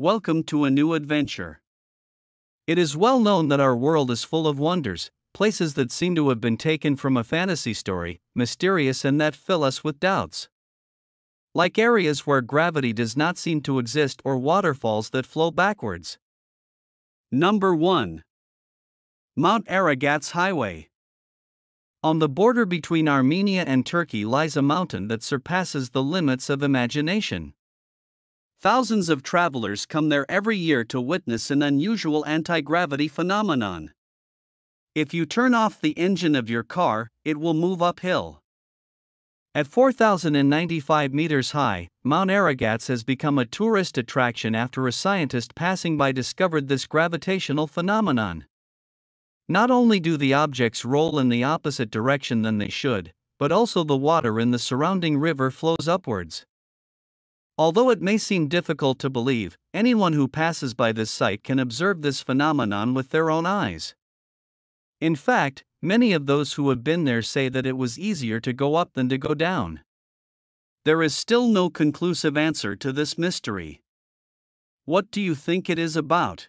Welcome to a new adventure. It is well known that our world is full of wonders, places that seem to have been taken from a fantasy story, mysterious and that fill us with doubts. Like areas where gravity does not seem to exist or waterfalls that flow backwards. Number 1. Mount Ararats Highway. On the border between Armenia and Turkey lies a mountain that surpasses the limits of imagination. Thousands of travelers come there every year to witness an unusual anti-gravity phenomenon. If you turn off the engine of your car, it will move uphill. At 4,095 meters high, Mount Ararats has become a tourist attraction after a scientist passing by discovered this gravitational phenomenon. Not only do the objects roll in the opposite direction than they should, but also the water in the surrounding river flows upwards. Although it may seem difficult to believe, anyone who passes by this site can observe this phenomenon with their own eyes. In fact, many of those who have been there say that it was easier to go up than to go down. There is still no conclusive answer to this mystery. What do you think it is about?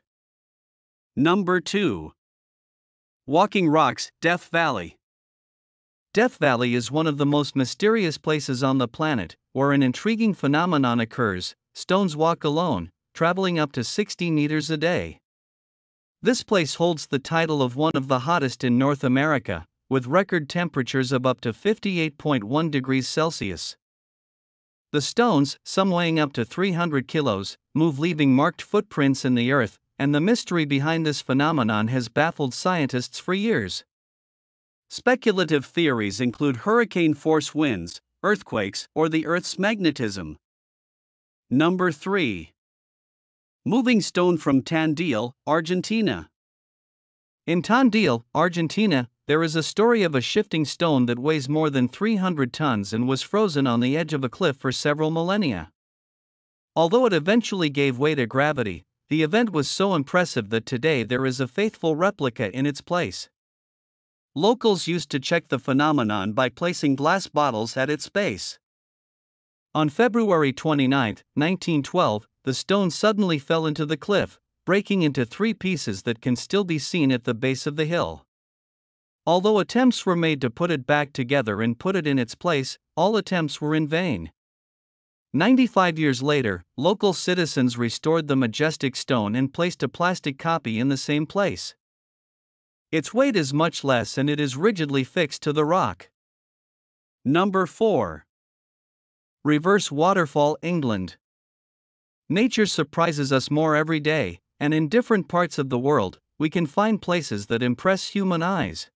Number 2. Walking Rocks, Death Valley. Death Valley is one of the most mysterious places on the planet, where an intriguing phenomenon occurs. Stones walk alone, traveling up to 60 meters a day. This place holds the title of one of the hottest in North America, with record temperatures of up to 58.1 degrees Celsius. The stones, some weighing up to 300 kilos, move leaving marked footprints in the earth, and the mystery behind this phenomenon has baffled scientists for years. Speculative theories include hurricane-force winds, earthquakes, or the Earth's magnetism. Number 3. Moving stone from Tandil, Argentina. In Tandil, Argentina, there is a story of a shifting stone that weighs more than 300 tons and was frozen on the edge of a cliff for several millennia. Although it eventually gave way to gravity, the event was so impressive that today there is a faithful replica in its place. Locals used to check the phenomenon by placing glass bottles at its base. On February 29, 1912, the stone suddenly fell into the cliff, breaking into 3 pieces that can still be seen at the base of the hill. Although attempts were made to put it back together and put it in its place, all attempts were in vain. 95 years later, local citizens restored the majestic stone and placed a plastic copy in the same place. Its weight is much less and it is rigidly fixed to the rock. Number 4. Reverse Waterfall, England. Nature surprises us more every day, and in different parts of the world, we can find places that impress human eyes.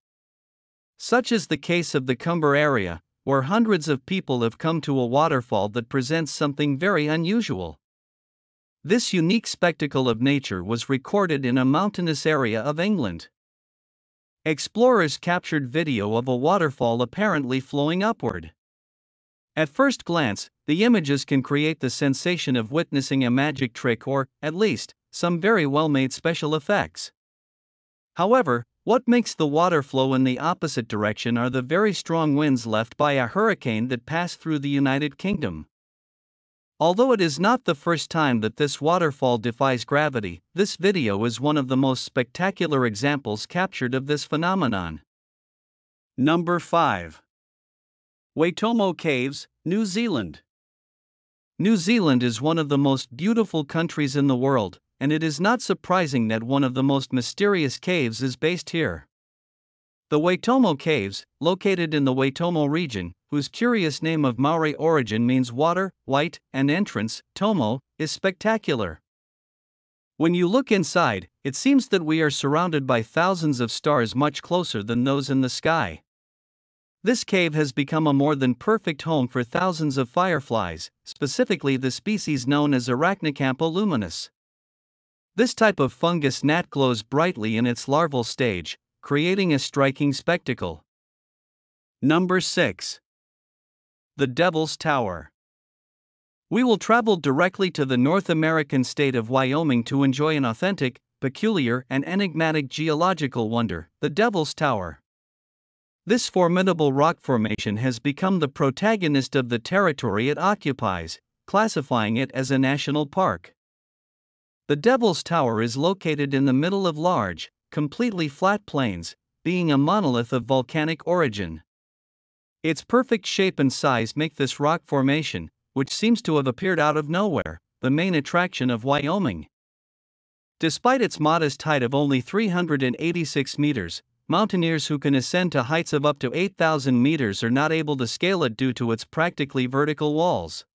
Such is the case of the Cumber area, where hundreds of people have come to a waterfall that presents something very unusual. This unique spectacle of nature was recorded in a mountainous area of England. Explorers captured video of a waterfall apparently flowing upward. At first glance, the images can create the sensation of witnessing a magic trick or, at least, some very well-made special effects. However, what makes the water flow in the opposite direction are the very strong winds left by a hurricane that passed through the United Kingdom. Although it is not the first time that this waterfall defies gravity, this video is one of the most spectacular examples captured of this phenomenon. Number 5. Weto Caves, New Zealand. New Zealand is one of the most beautiful countries in the world, and it is not surprising that one of the most mysterious caves is based here. The Weto Caves, located in the Weto region, whose curious name of Maori origin means water, white, and entrance, Tomo, is spectacular. When you look inside, it seems that we are surrounded by thousands of stars much closer than those in the sky. This cave has become a more than perfect home for thousands of fireflies, specifically the species known as Arachnocampa luminis. This type of fungus gnat glows brightly in its larval stage, creating a striking spectacle. Number 6. The Devil's Tower. We will travel directly to the North American state of Wyoming to enjoy an authentic, peculiar, and enigmatic geological wonder, the Devil's Tower. This formidable rock formation has become the protagonist of the territory it occupies, classifying it as a national park. The Devil's Tower is located in the middle of large, completely flat plains, being a monolith of volcanic origin. Its perfect shape and size make this rock formation, which seems to have appeared out of nowhere, the main attraction of Wyoming. Despite its modest height of only 386 meters, mountaineers who can ascend to heights of up to 8,000 meters are not able to scale it due to its practically vertical walls.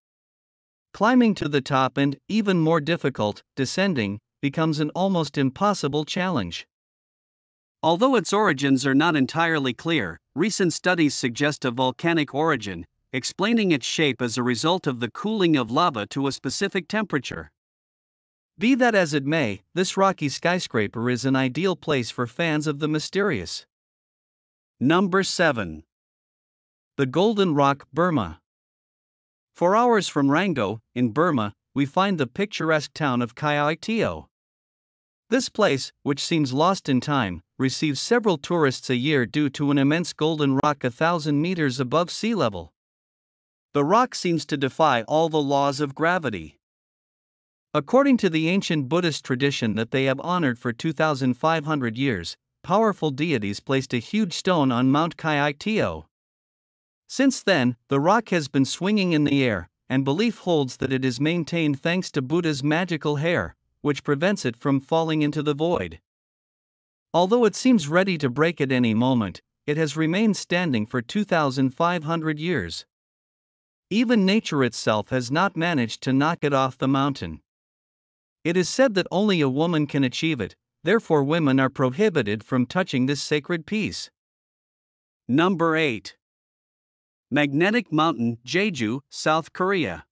Climbing to the top and, even more difficult, descending, becomes an almost impossible challenge. Although its origins are not entirely clear, recent studies suggest a volcanic origin, explaining its shape as a result of the cooling of lava to a specific temperature. Be that as it may, this rocky skyscraper is an ideal place for fans of the mysterious. Number 7. The Golden Rock, Burma. 4 hours from Rango, in Burma, we find the picturesque town of Kyaiktiyo. This place, which seems lost in time, receives several tourists a year due to an immense golden rock 1,000 meters above sea level. The rock seems to defy all the laws of gravity. According to the ancient Buddhist tradition that they have honored for 2,500 years, powerful deities placed a huge stone on Mount Kyaiktiyo. Since then, the rock has been swinging in the air, and belief holds that it is maintained thanks to Buddha's magical hair, which prevents it from falling into the void. Although it seems ready to break at any moment, it has remained standing for 2,500 years. Even nature itself has not managed to knock it off the mountain. It is said that only a woman can achieve it, therefore women are prohibited from touching this sacred piece. Number 8. Magnetic Mountain, Jeju, South Korea.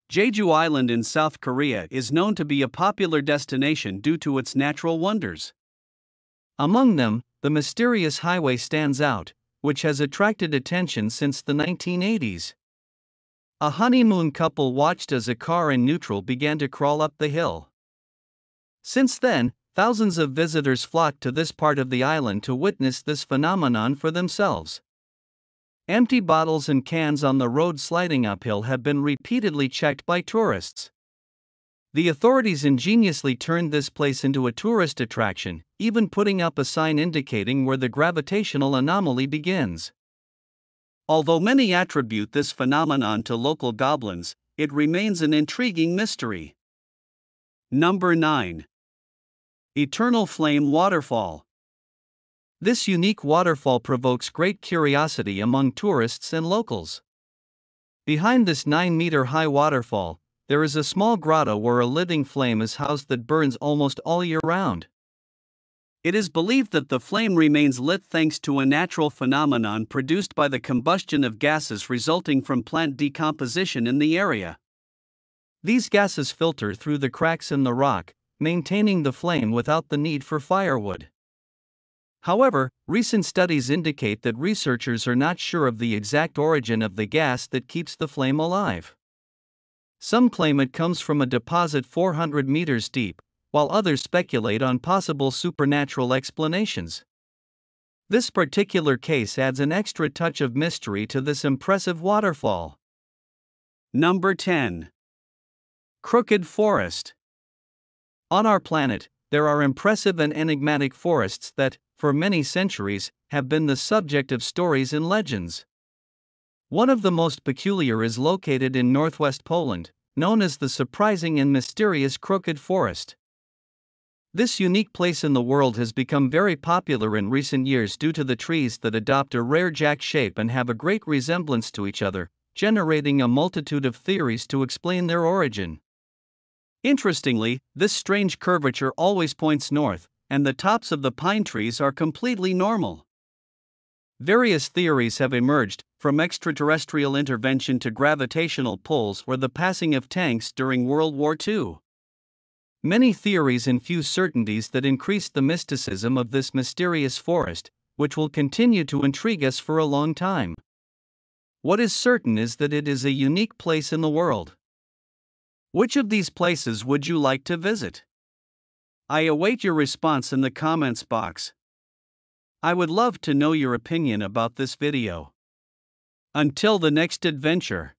Jeju Island in South Korea is known to be a popular destination due to its natural wonders. Among them, the mysterious highway stands out, which has attracted attention since the 1980s. A honeymoon couple watched as a car in neutral began to crawl up the hill. Since then, thousands of visitors flocked to this part of the island to witness this phenomenon for themselves. Empty bottles and cans on the road sliding uphill have been repeatedly checked by tourists. The authorities ingeniously turned this place into a tourist attraction, even putting up a sign indicating where the gravitational anomaly begins. Although many attribute this phenomenon to local goblins, it remains an intriguing mystery. Number 9. Eternal Flame Waterfall. This unique waterfall provokes great curiosity among tourists and locals. Behind this 9-meter-high waterfall, there is a small grotto where a living flame is housed that burns almost all year round. It is believed that the flame remains lit thanks to a natural phenomenon produced by the combustion of gases resulting from plant decomposition in the area. These gases filter through the cracks in the rock, maintaining the flame without the need for firewood. However, recent studies indicate that researchers are not sure of the exact origin of the gas that keeps the flame alive. Some claim it comes from a deposit 400 meters deep, while others speculate on possible supernatural explanations. This particular case adds an extra touch of mystery to this impressive waterfall. Number 10. Crooked Forest. On our planet, there are impressive and enigmatic forests that, for many centuries, have been the subject of stories and legends. One of the most peculiar is located in northwest Poland, known as the surprising and mysterious Crooked Forest. This unique place in the world has become very popular in recent years due to the trees that adopt a rare jack shape and have a great resemblance to each other, generating a multitude of theories to explain their origin. Interestingly, this strange curvature always points north, and the tops of the pine trees are completely normal. Various theories have emerged, from extraterrestrial intervention to gravitational pulls or the passing of tanks during World War II. Many theories infuse certainties that increase the mysticism of this mysterious forest, which will continue to intrigue us for a long time. What is certain is that it is a unique place in the world. Which of these places would you like to visit? I await your response in the comments box. I would love to know your opinion about this video. Until the next adventure.